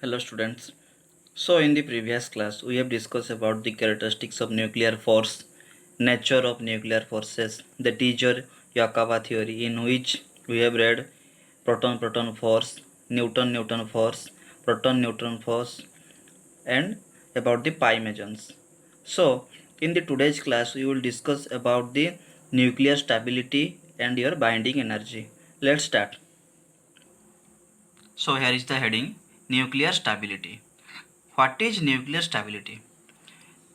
Hello students. So in the previous class we have discussed about the characteristics of nuclear force, nature of nuclear forces, the teacher Yukawa theory in which we have read proton force, Newton force, proton force and about the pi mesons. So in the today's class we will discuss about the nuclear stability and your binding energy. Let's start. So here is the heading nuclear stability. What is nuclear stability?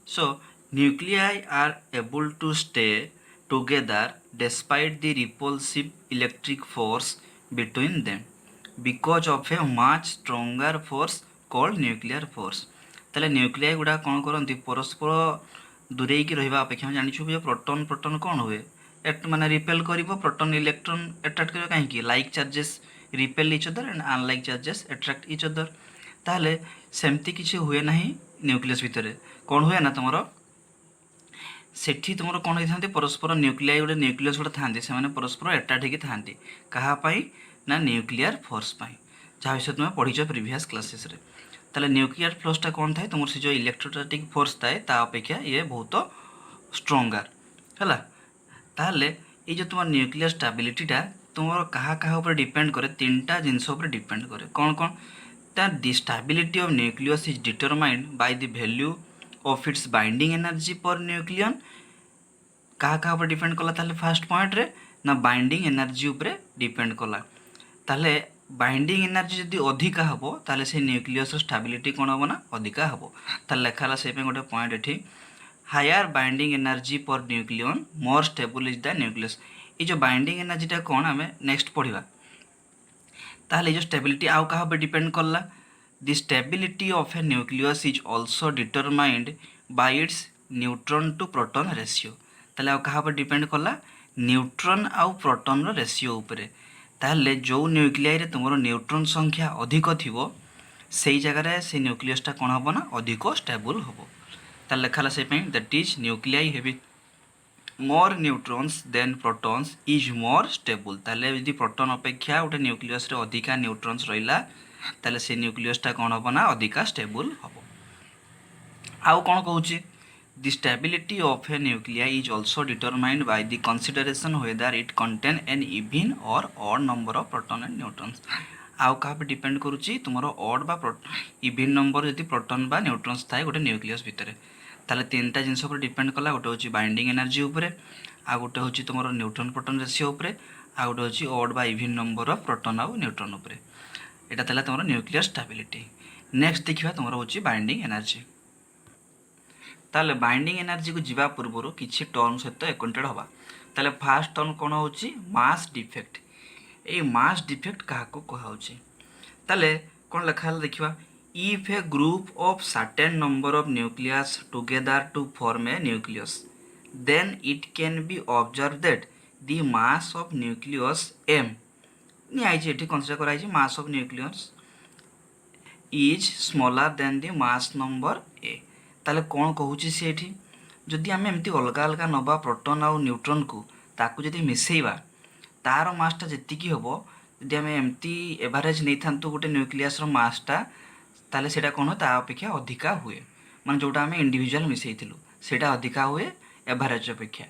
So, nuclei are able to stay together despite the repulsive electric force between them because of a much stronger force called nuclear force. ତାହେଲେ nuclei ଗୁଡ଼ା କ'ଣ କରନ୍ତି ପରସ୍ପର ଦୂରେଇକି ରହିବା ଅପେକ୍ଷା ଆମେ ଜାଣିଛୁ ଯେ ପ୍ରୋଟନ୍ କ'ଣ ହୁଏ ମାନେ ରିପେଲ୍ କରିବ ପ୍ରୋଟନ୍ ଇଲେକ୍ଟ୍ରନ୍ ଆଟ୍ରାକ୍ଟ କରିବ କାହିଁକି like charges repel each other and unlike charges attract each other. ତାହେଲେ ସେମିତି କିଛି ହୁଏ ନାହିଁ ନ୍ୟୁକ୍ଲିୟସ୍ ଭିତରେ। କ'ଣ ହୁଏ ନା ତୁମର ସେଠି ତୁମର କ'ଣ ହେଇଥାନ୍ତି ପରସ୍ପର ନ୍ୟୁକ୍ଲିଆଇ ଗୋଟେ ନ୍ୟୁକ୍ଲିୟସ୍ ଗୋଟେ ଥାନ୍ତି ସେମାନେ ପରସ୍ପର ଆଟାଚ୍ ହେଇକି ଥାନ୍ତି କାହା ପାଇଁ ନା ନ୍ୟୁକ୍ଲିୟର ଫୋର୍ସ ପାଇଁ ଯାହା ବିଷୟରେ ତୁମେ ପଢ଼ିଛ ପ୍ରିଭିୟସ୍ କ୍ଲାସେସ୍ରେ। ତାହେଲେ ନ୍ୟୁକ୍ଲିୟର ଫୋର୍ସଟା କ'ଣ ଥାଏ ତୁମର ସେ ଯେଉଁ ଇଲେକ୍ଟ୍ରୋଷ୍ଟାଟିକ୍ ଫୋର୍ସ ଥାଏ ତା ଅପେକ୍ଷା ଇଏ ବହୁତ ଷ୍ଟ୍ରଙ୍ଗାର ହେଲା। ତାହେଲେ ଏଇ ଯେଉଁ ତୁମର ନ୍ୟୁକ୍ଲିୟର ଷ୍ଟାବିଲିଟିଟା ତୁମର କାହା ଉପରେ ଡିପେଣ୍ଡ କରେ ତିନିଟା ଜିନିଷ ଉପରେ ଡିପେଣ୍ଡ କରେ। କ'ଣ the stability of nucleus is determined by the value of its binding energy per nucleon। କାହା ଉପରେ ଡିପେଣ୍ଡ କଲା ତାହେଲେ ଫାର୍ଷ୍ଟ ପଏଣ୍ଟରେ ନା ବାଇଣ୍ଡିଂ ଏନର୍ଜି ଉପରେ ଡିପେଣ୍ଡ କଲା। ତାହେଲେ ବାଇଣ୍ଡିଂ ଏନର୍ଜି ଯଦି ଅଧିକା ହେବ ତାହେଲେ ସେ ନ୍ୟୁକ୍ଲିୟସର ଷ୍ଟାବିଲିଟି କ'ଣ ହେବ ନା ଅଧିକା ହେବ। ତାହେଲେ ଲେଖା ହେଲା ସେଇ ପାଇଁ ଗୋଟେ ପଏଣ୍ଟ ଏଠି higher binding energy per nucleon more stable is the nucleus. ଏଇ ଯେଉଁ ବାଇଣ୍ଡିଂ ଏନର୍ଜିଟା କ'ଣ ଆମେ ନେକ୍ସଟ ପଢ଼ିବା। ତାହେଲେ ଏଇ ଯେଉଁ ଷ୍ଟେବିଲିଟି ଆଉ କାହା ଉପରେ ଡିପେଣ୍ଡ କଲା the stability of a nucleus is also determined by its neutron to proton ratio. ତାହେଲେ ଆଉ କାହା ଉପରେ ଡିପେଣ୍ଡ କଲା ନ୍ୟୁଟ୍ରନ୍ ଆଉ ପ୍ରୋଟନ୍ର ରେସିଓ ଉପରେ। ତାହେଲେ ଯେଉଁ ନ୍ୟୁକ୍ଲିଆଇରେ ତୁମର ନ୍ୟୁଟ୍ରନ୍ ସଂଖ୍ୟା ଅଧିକ ଥିବ ସେଇ ଜାଗାରେ ସେ ନ୍ୟୁକ୍ଲିୟସ୍ଟା କ'ଣ ହେବ ନା ଅଧିକ ଷ୍ଟେବୁଲ୍ ହେବ। ତାହେଲେ ଲେଖା ହେଲା ସେଇ ପାଇଁ that is nuclei heavy more neutrons than protons is more stable. ताले यदि प्रोटॉन अपेक्षा गोटे न्यूक्लियस रे अधिका न्यूट्रॉन्स रहिला ताले से न्यूक्लियसटा कौन हम ना अधिका स्टेबल हम। आउ कौन कहूँ the stability of a nuclei is also determined by the consideration whether it contain an even or odd number of proton and neutrons. आउ कहा पे डिपेंड करुच्ची तुम ऑड बा इवन नंबर यदि प्रोटॉन बा न्यूट्रॉन्स थाए गोटे न्यूक्लियस भितर ताले तीनटा जिनस पर डिपेंड कला गोटे हूँ बाइंडिंग एनर्जी उपरे आ गोटे हूँ तुम न्यूट्रॉन प्रोटॉन रेशियो उपरे आ गोटे हूँ ऑड बा इवन नंबर ऑफ प्रोटॉन आउ न्यूट्रॉन उपरे। एटा ताले तुम न्यूक्लियर स्टेबिलिटी। नेक्स्ट देखिबा तुम हूँ बाइंडिंग एनर्जी। ताले बाइंडिंग एनर्जी को जीवा पूर्व किसी टर्म सहित एक्वेंटेड हवा। ताले फास्ट टर्म कौन हूँ मास डिफेक्ट। ये मास डिफेक्ट क्या कहुच्छे ताले कौन लिखा देखा if a group of certain number of nucleus together to form a nucleus then it can be observed that the mass of nucleus m consider कराई mass of nucleus is smaller than the mass number a। ताले कौन कहूँ सी एठी जदि आम एमती अलग अलग नवा प्रोटॉन आउ न्यूट्रॉन को ताकू जदि मिसेइबा तार मासटा जेतिकी हबो जदि आम एमती एवरेज नहीं था गोटे न्यूक्लियस मासटा ताले सेटा कौन ता अपेक्षा अधिका हुए माने जोटा आम इंडिविजुअल मिसेइथिलु सेटा अधिका हुए एवरेज अपेक्षा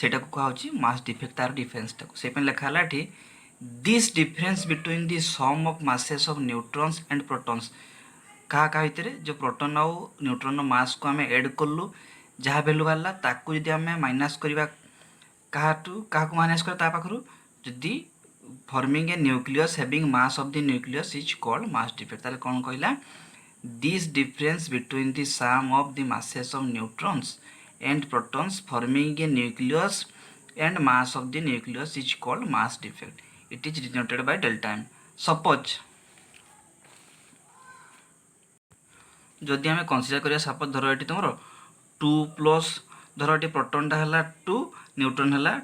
सेटा को कहा मास डिफेक्ट तार डिफरेंसटा को सेपन लिखा है एठी this difference between the sum of masses of neutrons and protons. क्या भितर जो प्रोटॉन आउ न्यूट्रॉन मास को आम एड कलु जहाँ वैल्यू बाहर ताकू जदि आम माइनस करवा क्या माइनस कर पाखु जदि forming a nucleus having mass of the nucleus is called mass defect. ताले कौन कहला this difference between the sum of the masses of neutrons and protons forming a nucleus and mass of the nucleus is called mass defect. It is denoted by delta M. Suppose जदि आम consider करिया suppose धर ये तुम 2 plus धर ये प्रोटॉनटा है 2 neutron है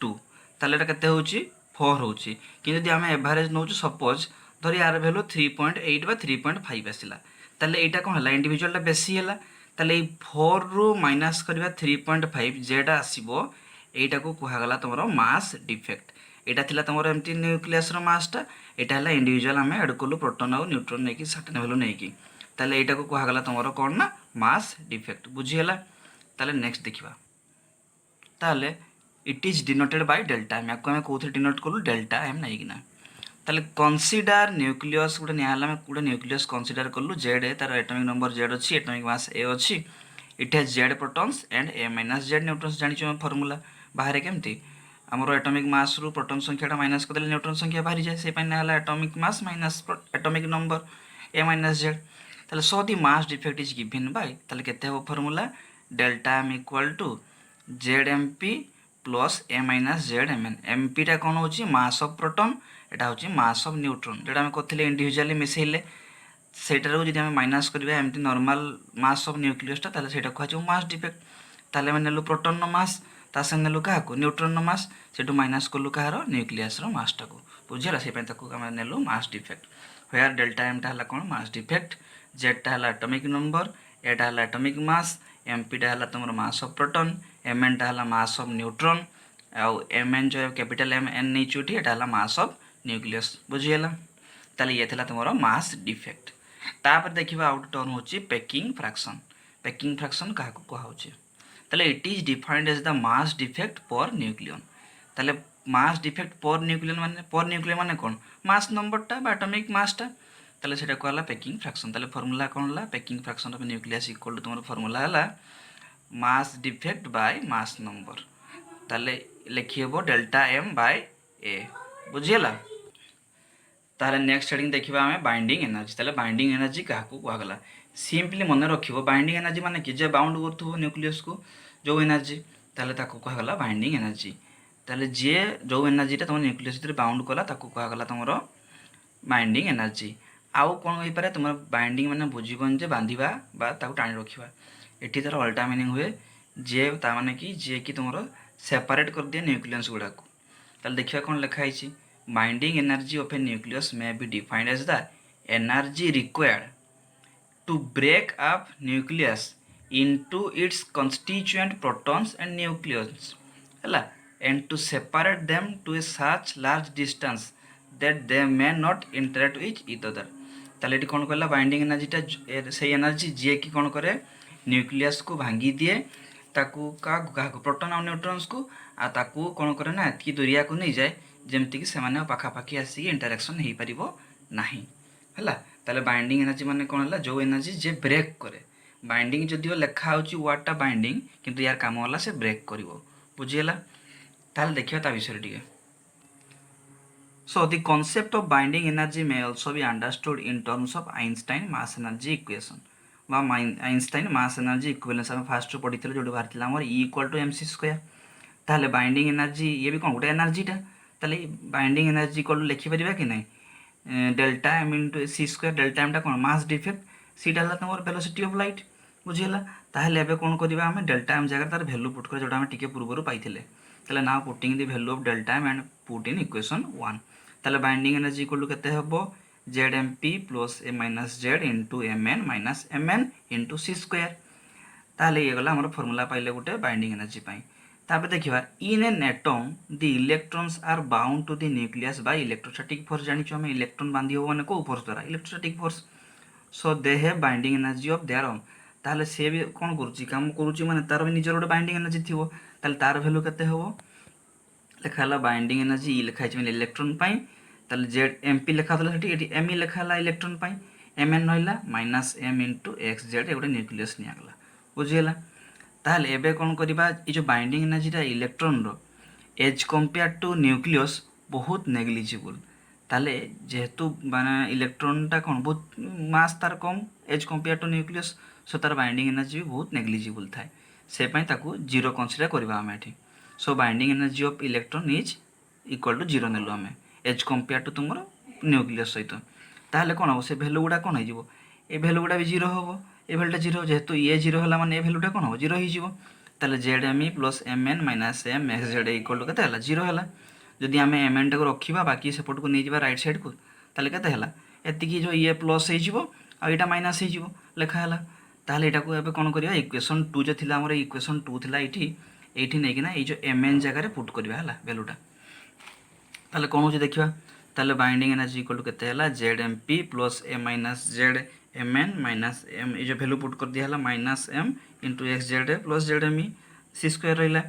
2 ताले एटा केते होची 4 होची कि जदि आम एवरेज नौ सपोज धर यार भैल्यू 3.8 बा 3.5 आसला ताले एटा कौन है इंडिविजुअलटा बेसी है ताले 4 रु माइनस करवा 3.5 जेटा आसीबो एटा को कहगला तुम मास डिफेक्ट। एटा थिला तुम एमती न्यूक्लियस मासटा एटा है इंडिविजुअल आम एड कलु प्रोटॉन और न्यूट्रॉन नहीं सर्टेन वैल्यू नहीं ताले एटा को कहगला तुम कौन ना मास डिफेक्ट बुझीगला। ताले नेक्स्ट देखा ताले it is denoted by delta M या कौन डिनोट कलु डेल्टा एम नहीं ताले कनसीडर न्यूक्लियस गोटे निहला गोटे न्यूक्लियस कनसीडर कलु जेड तार एटॉमिक नंबर जेड अच्छी एटॉमिक मास ए अच्छी it has Z protons and A minus Z neutrons जानी फॉर्मूला बाहर केमती आमर एटॉमिक मास रु प्रोटॉन संख्याटा माइनस करदे न्यूट्रॉन संख्या बाहरी जाए से निहला atomic mass minus atomic number A minus Z ताले so the mass defect is given by ताले केते हो formula delta M equal to Z M P plus A minus Z M N M P टा कौन होची मास of proton एटा होची मास of neutron जेटा हम करथिले इंडिविजुअली मिसेइले सेटार जदि हम माइनस करबा एमती नॉर्मल मास ऑफ न्यूक्लियसटा ताले सेटा कहू मास डिफेक्ट ताले हम नेलु प्रोटॉन नो मास ता संग नेलु काहाको न्यूट्रॉन नो मास सेटु माइनस कलु कहार न्यूक्लियस रो मास टाको बुझिला से पय ताको हम नेलु mass defect where delta M टा हला कोन मास डिफेक्ट जेड टा हला एटॉमिक नंबर एटा हला एटॉमिक मास एम पी टा हला तुमरो mass of proton M N टा हला मास ऑफ न्यूट्रॉन आउ एम एन जो कैपिटल एम एन नहीं चुटी एटा हला मास ऑफ न्यूक्लियस बुझीगला। ताले ये थिला तुमरो मास डिफेक्ट तापर देखिबा आउट टर्न होची पैकिंग फ्रैक्शन काहाको कहा होची ताले it is defined as the mass defect per nucleon ताले मास डिफेक्ट पर न्यूक्लियन माने कोन मास नंबर टा बा एटॉमिक मास टा ताले सेटा कहला पैकिंग फ्रैक्शन ताले फार्मूला कोन हला packing fraction of nucleus equal to तुमरो फार्मूला हला mass defect by mass number ताले लिखिबो डेल्टा एम बाय ए बुझियला। ताले नेक्स्ट हेडिंग देखिबा हमें बाइंडिंग एनर्जी ताले बाइंडिंग एनर्जी काहाको कहगला सिंपली मन रखिबो बाइंडिंग एनर्जी माने कि जे बाउंड करथबो न्यूक्लियस को जो एनर्जी ताले ताको कहगला बाइंडिंग एनर्जी ताले जे जो एनर्जी ता तुम न्यूक्लियस भीतर बाउंड कला ताको कहगला तुमरो बाइंडिंग एनर्जी आउ कोन होई पारे तुम बाइंडिंग माने बुझिबन जे बांधिबा बा ताको टाणी रखिबा एठी तार अल्टा मीनिंग हुए जे ता माने कि जे कि तुमरो सेपरेट कर दिए न्यूक्लियस गुडा को ताले देखिबा कोन लिखा हिची binding energy of A nucleus may be defined as the energy required to break up nucleus into its constituent protons and nucleons hela and to separate them to a such large distance that they may not interact with each other ताले eighty कोन कहला binding energy टा से energy जे कि कोन करे nucleus को भांगी दिए ताकू का प्रोटॉन और न्यूट्रॉन्स को आ ताकू कोन करे ना एतकी दूरिया को नहीं जाए जमती कि सेमाने पाखापाखि आसिक इंटरेक्शन हो पार नहीं है ताले बाइंडिंग एनर्जी माने कौन है जो एनर्जी जे ब्रेक करे बाइंडिंग जदिव लेखा होची वर्डटा बाइंडिंग किंतु यार काम वाला से ब्रेक करिवो बुझीगला। ताले देखिया ता विषय टिके so the concept of binding energy may also be understood in terms of Einstein mass energy equation बा आइंस्टाइन मास एनर्जी इक्विवेलेंस हम फास्ट पढ़ी जो बाहर हमर E equal to mc square ताले बाइंडिंग एनर्जी ये भी कौन गोटे एनर्जीटा ताले बाइंडिंग एनर्जी को लिखिपर कि नहीं delta M into C square delta एमटा कौन मास डिफेक्ट सीटा है तुम वेलोसिटी ऑफ लाइट बुझीगला ताहले एबे कौन करबा हमें डेल्टा एम जगह तार वैल्यू पुट कर जोटा हम टिके पूर्व पाइथिले ताले now putting the value of delta M and put in equation 1 ताले बाइंडिंग एनर्जी इक्वल टू केते हबो Z M P plus A minus Z into M N minus M N into C square ताहले ये गला हमर formula पाइले गुटे binding energy पाई तापर देखिबा in an atom the electrons are bound to the nucleus by electrostatic force जानि हम इलेक्ट्रॉन बांधी हो माने को फोर्स द्वारा electrostatic force so they have binding energy of their own ताहले से भी कोन करूची काम करूची माने तार भी निजर गोटे बाइंडिंग एनर्जी थिवो ताहले तार वैल्यू केते होबो लेखाला बाइंडिंग एनर्जी ई लेखा छै इलेक्ट्रॉन पाई ताहले जेड एमपी लेखा थला सेठी एठी एम ई लेखाला इलेक्ट्रॉन पाई एम एन रहला minus M into X Z गोटे न्यूक्लियस नियागला बुझीगला। ताहले एबे कोन करबा ई जो बाइंडिंग एनर्जीटा इलेक्ट्रॉन रो एज कंपेयर टू न्यूक्लियस बहुत नेग्लिजिबल ताहले जेहेतु माने इलेक्ट्रॉनटा कोन बहुत मास तार कम as compare to nucleus so तार बाइंडिंग एनर्जी भी बहुत नेग्लिजिबल थाए से पई ताकू जीरो कंसीडर करबा हम एठी so binding energy of electron is equal to zero नेलु हमें एज कंपेयर टू तुमरो न्यूक्लियस सहित ताहले कोन हो से वैल्यू गुडा कोन हो जिवो ए वैल्यू गुडा भी जीरो होबो ए वैल्यूटा जीरो जेहेतु ये जीरो है माने ए वैल्यूटा कौन हो जीरो हो ताले Z M E plus M N minus M X Z equal to केते जीरो है जदि आम एम एन टाक रखा बाकी सेपट को नहीं राइट साइड को ताले केते है एतिकी जो ये प्लस होटा माइनस हो लेखाला ताहले एटा को एबे कोन करिया इक्वेशन 2 जो थिला हमर इक्वेशन 2 थिला एठी नै कि ना ए जो एम एन जगह रे पुट करबा हला वैल्यूटा ताले कोन हो देखिबा ताले बाइंडिंग एनर्जी इक्वल टू केते हला Z M P plus A minus Z M N minus M ये जो वैल्यू पुट कर दिया हला minus M into X Z A plus Z M E C square रहा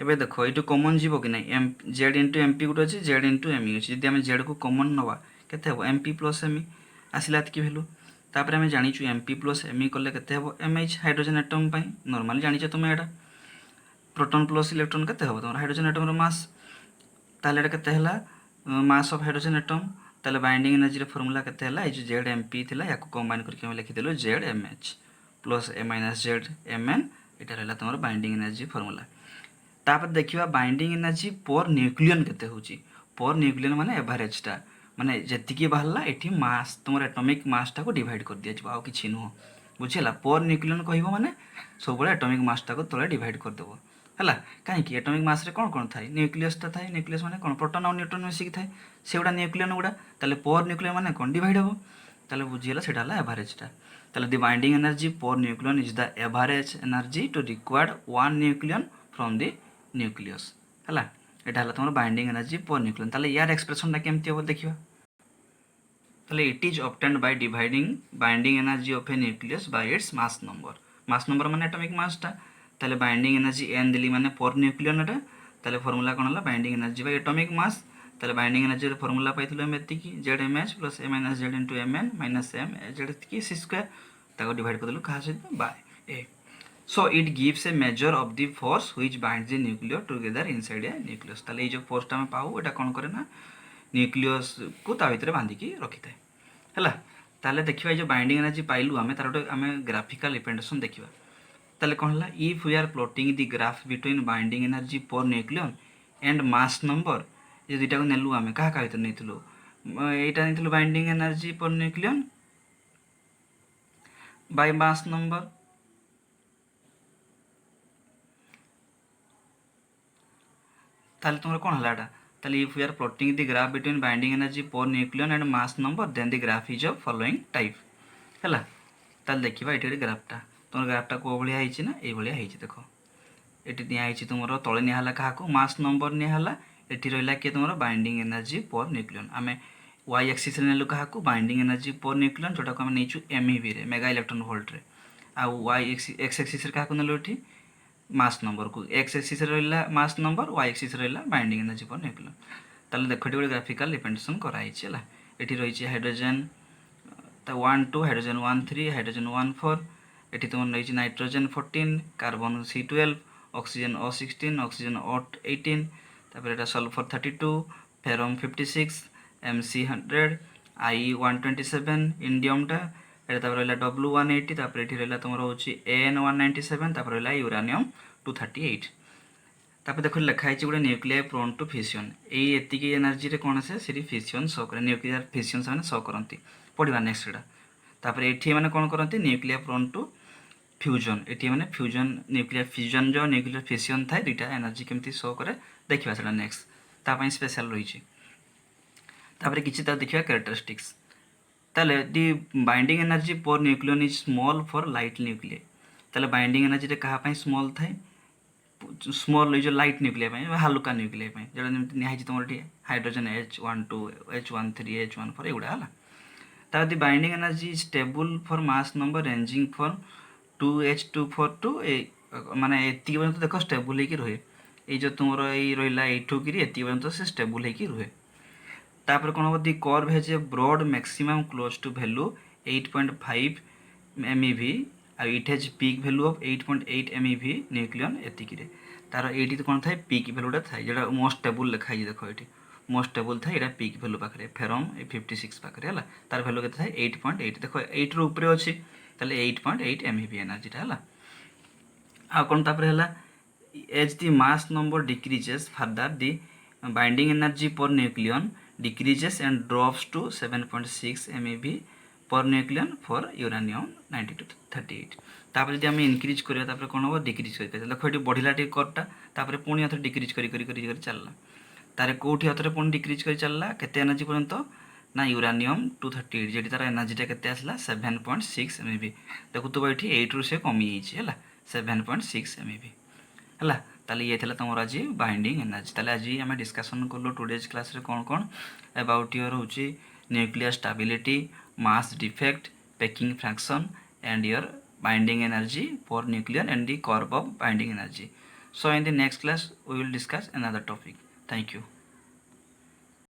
एबे देखो ये कॉमन जीव कि नहीं M Z into M P गोटे अच्छे जेड इंटू एम ई अच्छे जब आम जेड को कॉमन नवा केते हम M P plus M E आसला एतकी भैल्यू तापर आम जाचु M P plus M E कले केते हम M H hydrogen atom normally जानिଛ तुम एटा प्रोटॉन प्लस इलेक्ट्रॉन केते हम तुम हाइड्रोजन एटम रो मास ताले केते हला मास ऑफ हाइड्रोजन एटम ताले बाइंडिंग एनर्जी रे फार्मूला केते हला ए जो जेड एम पी थिला याको कंबाइन करके हम लिखि देलो Z M H plus A minus Z M N एटा रहला तुम बाइंडिंग एनर्जी फार्मूला तापर देखिबा बाइंडिंग एनर्जी पर न्यूक्लियन केते होची पर न्यूक्लियन माने एवरेज टा माने जेतिकी बाहरला एठी मास तुम एटॉमिक मास टा को डिवाइड कर दिया आ किछि नुह बुझिला पर न्यूक्लियन कहबो माने सब बळे एटॉमिक मास टा को तळे डिवाइड कर देबो हला काहे कि एटॉमिक मास रे कोन थाए न्यूक्लियस ता थाए न्यूक्लियस माने कोन प्रोटॉन और न्यूट्रॉन मिसिक थाए सेउडा न्यूक्लियन गुडा ताले पर न्यूक्लियन माने कोन डिवाइड हबो ताले बुझिला सेटा हला एवरेज टा ताले the binding energy per nucleon is the average energy to required one nucleon from the nucleus हला एटा हला तुम बाइंडिंग एनर्जी पर न्यूक्लियन ताले यार एक्सप्रेशन टा केमति हबो देखिबा ताले it is obtained by dividing binding energy of A nucleus bye its mass number माने एटॉमिक मास टा ताले बाइंडिंग एनर्जी एन दिली माने पर न्यूक्लियन एटा ताले फार्मूला कोन हला binding energy by atomic mass ताले बाइंडिंग एनर्जी रे फार्मूला पाइथिलो हम एति की Z M H plus A minus Z into M N minus M Z की सी स्क्वायर ताको डिवाइड कर देलो कहा से by A so it gives a measure of the force which binds the nucleus together inside a nucleus ताले जो force टा हम पाऊ एटा कोन करे ना न्यूक्लियस को ता भितर बांधी की रखि थाए हला ताले देखिबा जो बाइंडिंग एनर्जी पाइलु हमें तार हमें ग्राफिकल रिप्रेजेंटेशन देखिबा ताले कोन हला if we are plotting the graph between binding energy per nucleon and mass number ये दुटा को नेलु हमें कहा का भितर नेथिलु एटा नेथिलु binding energy per nucleon by mass number ताले तुमरा कोन हला एटा ताले if we are plotting the graph between binding energy per nucleon and mass number then the graph is of following type हला ताले देखिबा एटी ग्राफटा तुम ग्राफटा को भलिया हिची ना ए भलिया हिची देखो एटी दिया हिची तुमरो तळे निया हला काहा को मास नंबर निया हला एटी रहला के तुमरो बाइंडिंग एनर्जी पर न्यूक्लियन आमे y एक्सिस रे नेलु काहा को बाइंडिंग एनर्जी पर न्यूक्लियन जोटा को हम नेचु MeV रे मेगा इलेक्ट्रॉन वोल्ट रे आ y x एक्सिस रे काहा को नेलु एठी मास नंबर को x एक्सिस रे रहला मास नंबर y एक्सिस रे रहला बाइंडिंग एनर्जी पर न्यूक्लियन ताले देखो एटी ग्राफिकल रिप्रेजेंटेशन करा हिची हला एटी रहिची हाइड्रोजन ता 1 2 हाइड्रोजन 1 3 हाइड्रोजन 1 4 एटी तुम रहिची nitrogen 14 carbon C12 oxygen O16 oxygen O18 तापर एटा sulphur 32 ferrum 56 MC100 I127 indium टा एटा तापर रहला W180 तापर एठी रहला तुमर होची AN197 तापर रहला यूरेनियम 238 तापर देखो लिखा है गोटे न्यूक्लियर प्रोन टू फिशन ए एतिकी एनर्जी रे कोन से सिरी फिशन शो करे न्यूक्लियर फिशन से शो करंती पढिबा नेक्स्ट एटा तापर एठी माने कोन करंती न्यूक्लियर प्रोन टू फ्यूजन एटी माने फ्यूजन न्यूक्लियर फ्यूजन जो न्यूक्लियर फिशन थाए दुटा एनर्जी केमती शो करे देखिबा सेटा नेक्स्ट ता पई स्पेशल रहिछि तापर किछि ता देखिबा कैरेक्टरिस्टिक्स ताले the binding energy per nucleon is small for light nuclear ताले बाइंडिंग एनर्जी रे कहा पई स्मॉल थाए स्मॉल जो लाइट न्यूक्लियर पई हल्का न्यूक्लियर पई जेटा निमति निहाइछि तुमर हाइड्रोजन H12 H13 H14 एगुडा हला तार the binding energy is stable for mass number ranging from 2H2 to A माने एति पर्यंत देखो स्टेबल है कि रहे ए जो तुमरो ए रहिला एठो कि एति पर्यंत से स्टेबल है कि रहे तापर कोन हो दी कर्व है जे broad maximum close to value 8.5 MeV आ it has peak value of 8.8 MeV nucleon एति कि रे तार एटी तो कोन थाए पीक वैल्यूटा थाए जेटा मोस्ट स्टेबल लिखा है देखो एटी मोस्ट स्टेबल थाए एटा पीक वैल्यू पाखरे फेरम 56 पाखरे हला तार वैल्यू केते थाए 8.8 देखो 8 रो ऊपर अछि ताले 8.8 MeV एनर्जी टा हला आ कोन तापर हला as the mass number decreases further the binding energy per nucleon decreases and drops to 7.6 MeV per nucleon for uranium 9238 तापर जदि हम इंक्रीज करिया तापर कोन हो डिक्रीज करिया देखो एटी बढ़िला टी करटा तापर पुणी अथर डिक्रीज करी चलला तारे कोठी अथर पुणी डिक्रीज करी चलला केते एनर्जी पर्यंत ना यूरेनियम 238 जेटी तार एनर्जी टा केते आसला 7.6 MeV देखु तो बैठी 8 रु से कमी हिची हला 7.6 MeV हला ताले ये थिला तमर आज बाइंडिंग एनर्जी। ताले आज आम डिस्कसन कलु टुडेज क्लास रे कौन कौन अबाउट योर होची nuclear stability, mass defect, packing fraction and your binding energy for nuclear and the curve of binding energy. So in the next class we will discuss another topic. Thank you.